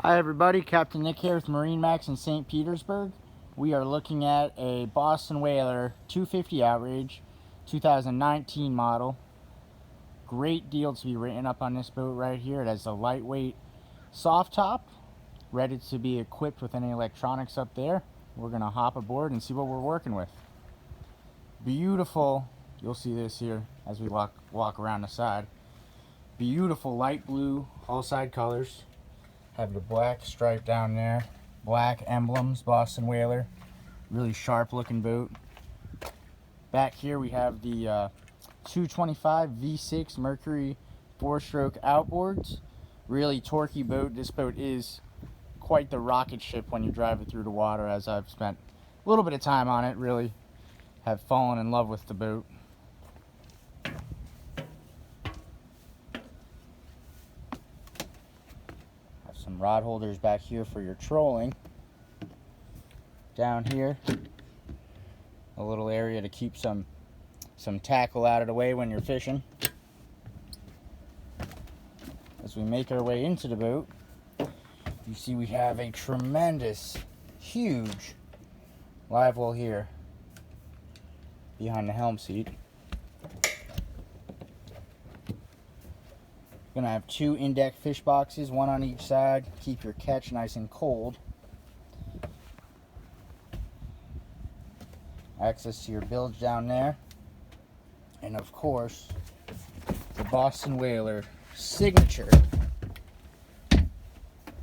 Hi everybody, Captain Nick here with MarineMax in St. Petersburg. We are looking at a Boston Whaler 250 Outrage, 2019 model. Great deal to be written up on this boat right here. It has a lightweight soft top, ready to be equipped with any electronics up there. We're going to hop aboard and see what we're working with. Beautiful, you'll see this here as we walk around the side. Beautiful light blue hull side colors. Have the black stripe down there, black emblems, Boston Whaler, really sharp looking boat. Back here we have the 225 V6 Mercury 4-stroke outboards. Really torquey boat. This boat is quite the rocket ship when you drive it through the water, as I've spent a little bit of time on it. Really have fallen in love with the boat. Some rod holders back here for your trolling. Down here, a little area to keep some tackle out of the way when you're fishing. As we make our way into the boat, you see we have a tremendous, huge live well here behind the helm seat. Gonna have 2 in-deck fish boxes, 1 on each side. Keep your catch nice and cold. Access to your bilge down there. And of course, the Boston Whaler signature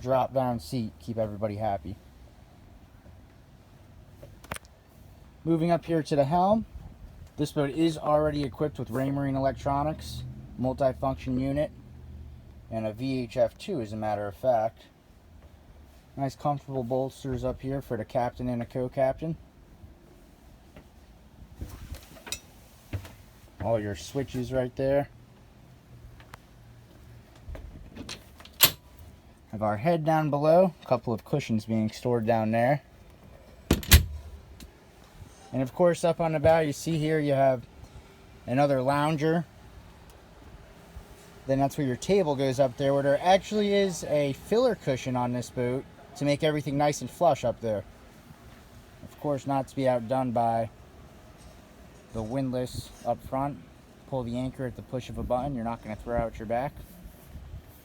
drop-down seat. Keep everybody happy. Moving up here to the helm. This boat is already equipped with Raymarine electronics, multi-function unit, and a VHF2 as a matter of fact. Nice comfortable bolsters up here for the captain and a co-captain. All your switches right there. Have our head down below, a couple of cushions being stored down there. And of course up on the bow you see here you have another lounger. Then that's where your table goes up there, where there actually is a filler cushion on this boat to make everything nice and flush up there. Of course, not to be outdone by the windlass up front. Pull the anchor at the push of a button. You're not going to throw out your back.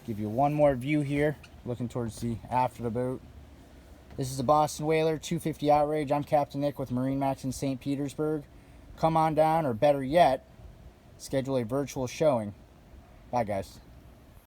Give you one more view here, looking towards the aft of the boat. This is the Boston Whaler 250 Outrage. I'm Captain Nick with MarineMax in St. Petersburg. Come on down, or better yet, schedule a virtual showing. Bye, guys.